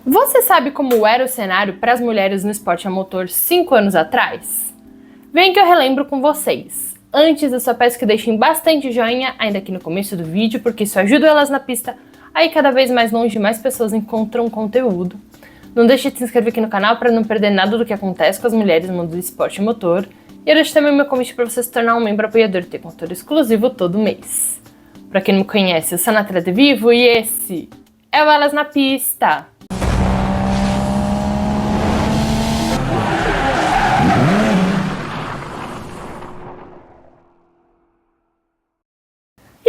Você sabe como era o cenário para as mulheres no esporte a motor 5 anos atrás? Vem que eu relembro com vocês. Antes, eu só peço que deixem bastante joinha ainda aqui no começo do vídeo, porque isso ajuda elas na pista a ir cada vez mais longe, mais pessoas encontram conteúdo. Não deixe de se inscrever aqui no canal para não perder nada do que acontece com as mulheres no mundo do esporte a motor. E eu deixo também o meu convite para você se tornar um membro apoiador e ter conteúdo exclusivo todo mês. Para quem não me conhece, eu sou a Natália de Vivo e esse é o Elas na Pista.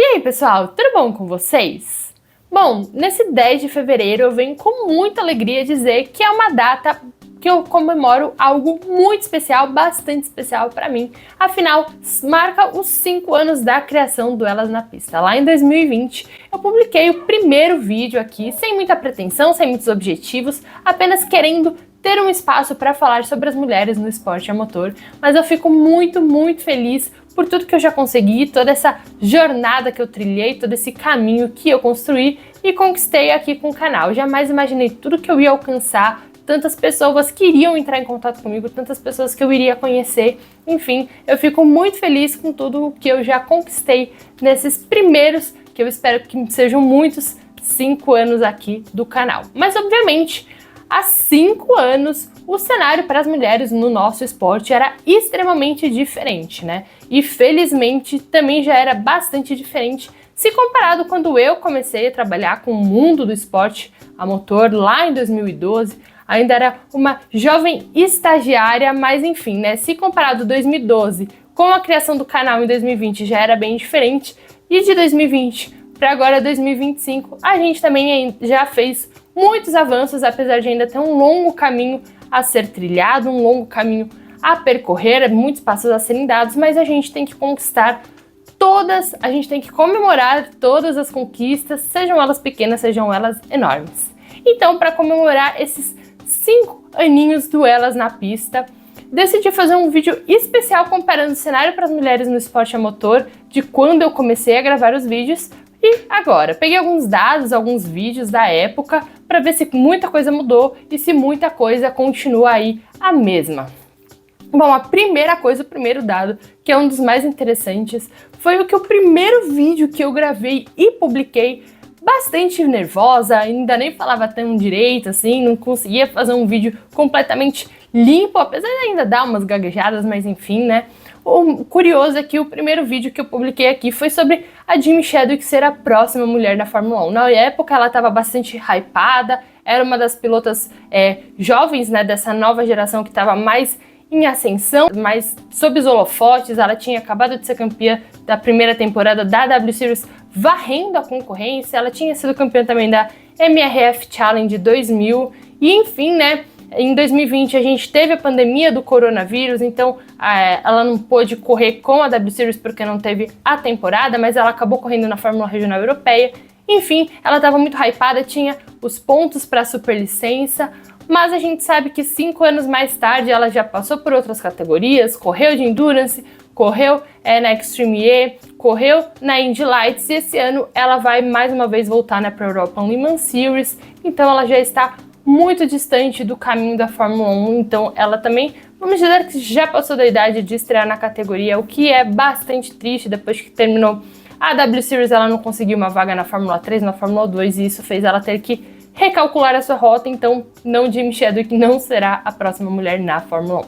E aí, pessoal, tudo bom com vocês? Bom, nesse 10 de fevereiro eu venho com muita alegria dizer que é uma data que eu comemoro algo muito especial, bastante especial para mim. Afinal, marca os 5 anos da criação do Elas na Pista. Lá em 2020, eu publiquei o primeiro vídeo aqui, sem muita pretensão, sem muitos objetivos, apenas querendo ter um espaço para falar sobre as mulheres no esporte a motor. Mas eu fico muito feliz por tudo que eu já consegui, toda essa jornada que eu trilhei, todo esse caminho que eu construí e conquistei aqui com o canal. Jamais imaginei tudo que eu ia alcançar, tantas pessoas que iriam entrar em contato comigo, tantas pessoas que eu iria conhecer. Enfim, eu fico muito feliz com tudo que eu já conquistei nesses primeiros, que eu espero que sejam muitos, 5 anos aqui do canal. Mas, obviamente, há 5 anos, o cenário para as mulheres no nosso esporte era extremamente diferente, né? E felizmente também já era bastante diferente se comparado quando eu comecei a trabalhar com o mundo do esporte a motor lá em 2012. Ainda era uma jovem estagiária, mas enfim, né? Se comparado 2012 com a criação do canal em 2020 já era bem diferente. E de 2020 para agora 2025, a gente também já fez muitos avanços, apesar de ainda ter um longo caminho a ser trilhado, um longo caminho a percorrer, muitos passos a serem dados, mas a gente tem que conquistar todas, a gente tem que comemorar todas as conquistas, sejam elas pequenas, sejam elas enormes. Então, para comemorar esses 5 aninhos do Elas na Pista, decidi fazer um vídeo especial comparando o cenário para as mulheres no esporte a motor de quando eu comecei a gravar os vídeos e agora. Peguei alguns dados, alguns vídeos da época para ver se muita coisa mudou e se muita coisa continua aí a mesma. Bom, a primeira coisa, o primeiro dado, que é um dos mais interessantes, foi o primeiro vídeo que eu gravei e publiquei, bastante nervosa, ainda nem falava tão direito, assim, não conseguia fazer um vídeo completamente limpo, apesar de ainda dar umas gaguejadas, mas enfim, né? O curioso é que o primeiro vídeo que eu publiquei aqui foi sobre a Jamie Chadwick ser a próxima mulher da Fórmula 1. Na época ela estava bastante hypada, era uma das pilotas jovens, né, dessa nova geração que estava mais em ascensão, mas sob os holofotes. Ela tinha acabado de ser campeã da primeira temporada da W Series, varrendo a concorrência. Ela tinha sido campeã também da MRF Challenge 2000 e enfim, né? Em 2020 a gente teve a pandemia do coronavírus, então ela não pôde correr com a W Series porque não teve a temporada, mas ela acabou correndo na Fórmula Regional Europeia. Enfim, ela estava muito hypada, tinha os pontos para a superlicença, mas a gente sabe que 5 anos mais tarde ela já passou por outras categorias, correu de Endurance, correu na Extreme E, correu na Indy Lights e esse ano ela vai mais uma vez voltar para a European Le Mans Series, então ela já está muito distante do caminho da Fórmula 1, então ela também, vamos dizer que já passou da idade de estrear na categoria, o que é bastante triste. Depois que terminou a W Series ela não conseguiu uma vaga na Fórmula 3, na Fórmula 2 e isso fez ela ter que recalcular a sua rota, então Jamie Chadwick não será a próxima mulher na Fórmula 1.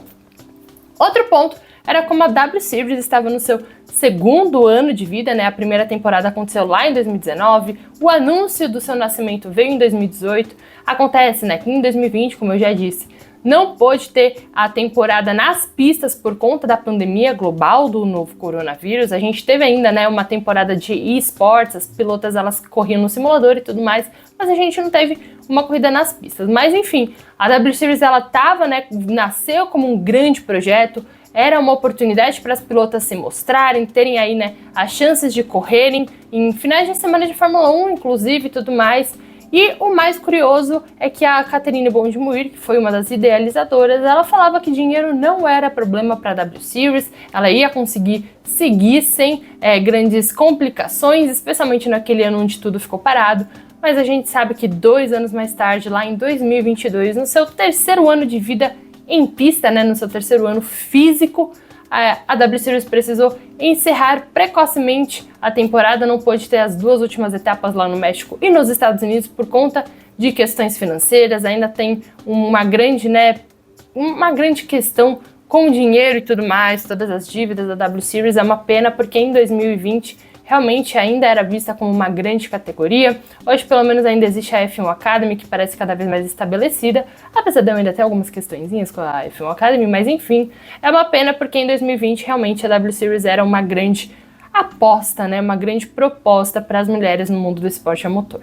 Outro ponto era como a W Series estava no seu segundo ano de vida, né? A primeira temporada aconteceu lá em 2019, o anúncio do seu nascimento veio em 2018, acontece, né, que em 2020, como eu já disse, não pôde ter a temporada nas pistas por conta da pandemia global do novo coronavírus. A gente teve ainda, né, uma temporada de esportes, as pilotas elas corriam no simulador e tudo mais, mas a gente não teve uma corrida nas pistas. Mas enfim, a W Series ela tava, né, nasceu como um grande projeto, era uma oportunidade para as pilotas se mostrarem, terem aí, né, as chances de correrem em finais de semana de Fórmula 1, inclusive, e tudo mais. E o mais curioso é que a Catherine Bond-Muir, que foi uma das idealizadoras, ela falava que dinheiro não era problema para a W Series, ela ia conseguir seguir sem grandes complicações, especialmente naquele ano onde tudo ficou parado. mas a gente sabe que 2 anos mais tarde, lá em 2022, no seu terceiro ano de vida em pista, né, no seu terceiro ano físico, a W Series precisou encerrar precocemente a temporada, não pôde ter as 2 últimas etapas lá no México e nos Estados Unidos por conta de questões financeiras. Ainda tem uma grande questão com o dinheiro e tudo mais, todas as dívidas da W Series. É uma pena porque em 2020 realmente ainda era vista como uma grande categoria. Hoje, pelo menos, ainda existe a F1 Academy, que parece cada vez mais estabelecida, apesar de eu ainda ter algumas questõezinhas com a F1 Academy, mas enfim, é uma pena porque em 2020 realmente a W Series era uma grande aposta, né, uma grande proposta para as mulheres no mundo do esporte a motor.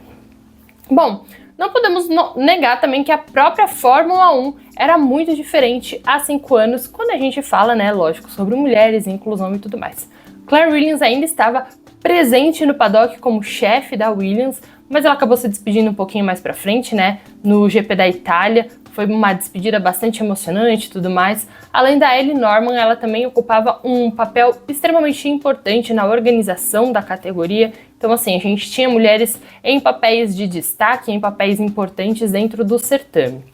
Bom, não podemos negar também que a própria Fórmula 1 era muito diferente há 5 anos, quando a gente fala, né, lógico, sobre mulheres, inclusão e tudo mais. Claire Williams ainda estava presente no paddock como chefe da Williams, mas ela acabou se despedindo um pouquinho mais pra frente, né, no GP da Itália. Foi uma despedida bastante emocionante e tudo mais. Além da Ellie Norman, ela também ocupava um papel extremamente importante na organização da categoria. Então, assim, a gente tinha mulheres em papéis de destaque, em papéis importantes dentro do certame.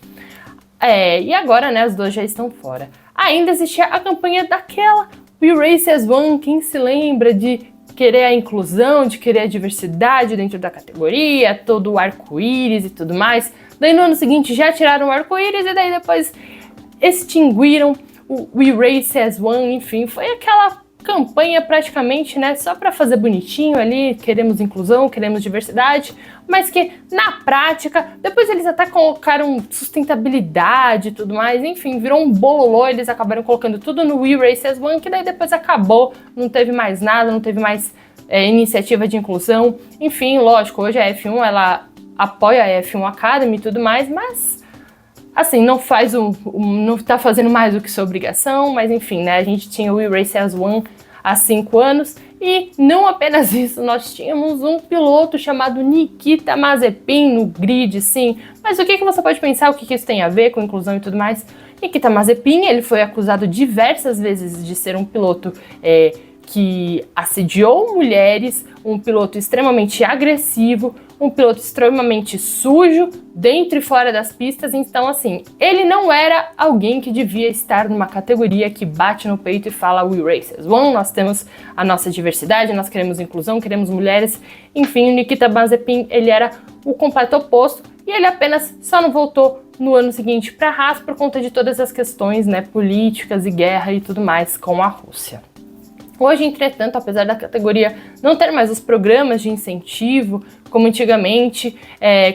E agora, né, as duas já estão fora. Ainda existia a campanha daquela We Race as One, quem se lembra de querer a inclusão, de querer a diversidade dentro da categoria, todo o arco-íris e tudo mais. Daí no ano seguinte já tiraram o arco-íris e daí depois extinguiram o We Race as One, enfim, foi aquela campanha praticamente, né, só para fazer bonitinho ali, queremos inclusão, queremos diversidade, mas que na prática, depois eles até colocaram sustentabilidade e tudo mais, enfim, virou um bololô, eles acabaram colocando tudo no We Race as One, que daí depois acabou, não teve mais nada, não teve mais iniciativa de inclusão, enfim, lógico, hoje a F1, ela apoia a F1 Academy e tudo mais, mas assim, não tá fazendo mais do que sua obrigação, mas enfim, né, a gente tinha o We Race as One há 5 anos, e não apenas isso, nós tínhamos um piloto chamado Nikita Mazepin no grid, sim, mas o que você pode pensar, o que isso tem a ver com inclusão e tudo mais? Nikita Mazepin, ele foi acusado diversas vezes de ser um piloto que assediou mulheres, um piloto extremamente agressivo, um piloto extremamente sujo, dentro e fora das pistas. Então, assim, ele não era alguém que devia estar numa categoria que bate no peito e fala We Race as One, nós temos a nossa diversidade, nós queremos inclusão, queremos mulheres. Enfim, o Nikita Mazepin, ele era o completo oposto e ele apenas só não voltou no ano seguinte para a Haas por conta de todas as questões, né, políticas e guerra e tudo mais com a Rússia. Hoje, entretanto, apesar da categoria não ter mais os programas de incentivo como antigamente,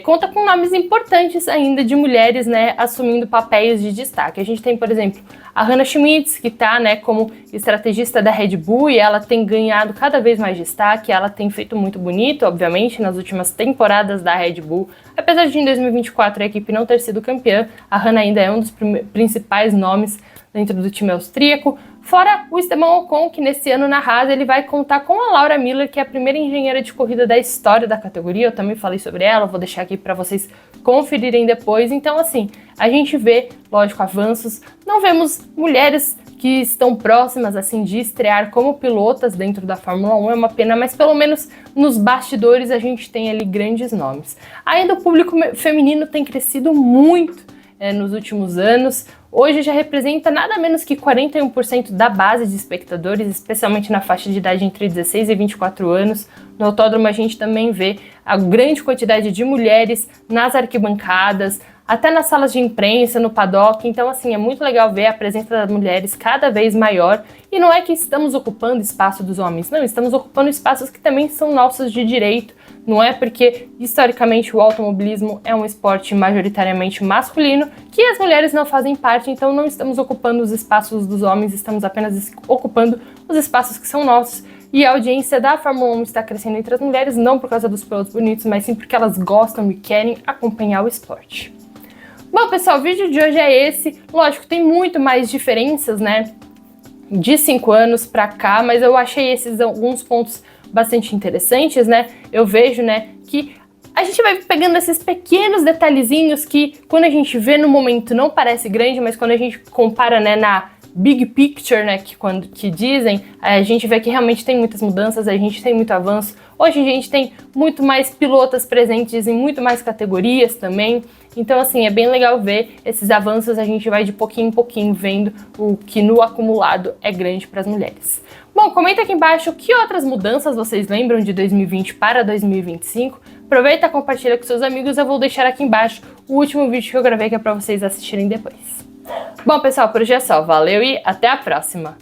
conta com nomes importantes ainda de mulheres, né, assumindo papéis de destaque. A gente tem, por exemplo, a Hannah Schmitz, que está, né, como estrategista da Red Bull, e ela tem ganhado cada vez mais destaque, ela tem feito muito bonito, obviamente, nas últimas temporadas da Red Bull. Apesar de em 2024 a equipe não ter sido campeã, a Hannah ainda é um dos principais nomes dentro do time austríaco. Fora o Esteban Ocon, que nesse ano na Haas ele vai contar com a Laura Miller, que é a primeira engenheira de corrida da história da categoria. Eu também falei sobre ela, vou deixar aqui para vocês conferirem depois. Então, assim, a gente vê, lógico, avanços. Não vemos mulheres que estão próximas, assim, de estrear como pilotas dentro da Fórmula 1, é uma pena, mas pelo menos nos bastidores a gente tem ali grandes nomes. Ainda o público feminino tem crescido muito nos últimos anos. Hoje já representa nada menos que 41% da base de espectadores, especialmente na faixa de idade entre 16 e 24 anos. No autódromo a gente também vê a grande quantidade de mulheres nas arquibancadas, até nas salas de imprensa, no paddock. Então, assim, é muito legal ver a presença das mulheres cada vez maior. E não é que estamos ocupando espaço dos homens, não, estamos ocupando espaços que também são nossos de direito. Não é porque, historicamente, o automobilismo é um esporte majoritariamente masculino que as mulheres não fazem parte, então não estamos ocupando os espaços dos homens, estamos apenas ocupando os espaços que são nossos. E a audiência da Fórmula 1 está crescendo entre as mulheres, não por causa dos pilotos bonitos, mas sim porque elas gostam e querem acompanhar o esporte. Bom, pessoal, o vídeo de hoje é esse. Lógico, tem muito mais diferenças, né, de 5 anos pra cá, mas eu achei esses alguns pontos bastante interessantes, né? Eu vejo, né, que a gente vai pegando esses pequenos detalhezinhos que, quando a gente vê no momento, não parece grande, mas quando a gente compara, né, na big picture, né, que dizem, a gente vê que realmente tem muitas mudanças, a gente tem muito avanço. Hoje a gente tem muito mais pilotas presentes em muito mais categorias também. Então, assim, é bem legal ver esses avanços, a gente vai de pouquinho em pouquinho vendo o que no acumulado é grande para as mulheres. Bom, comenta aqui embaixo que outras mudanças vocês lembram de 2020 para 2025. Aproveita e compartilha com seus amigos, eu vou deixar aqui embaixo o último vídeo que eu gravei que é para vocês assistirem depois. Bom, pessoal, por hoje é só. Valeu e até a próxima!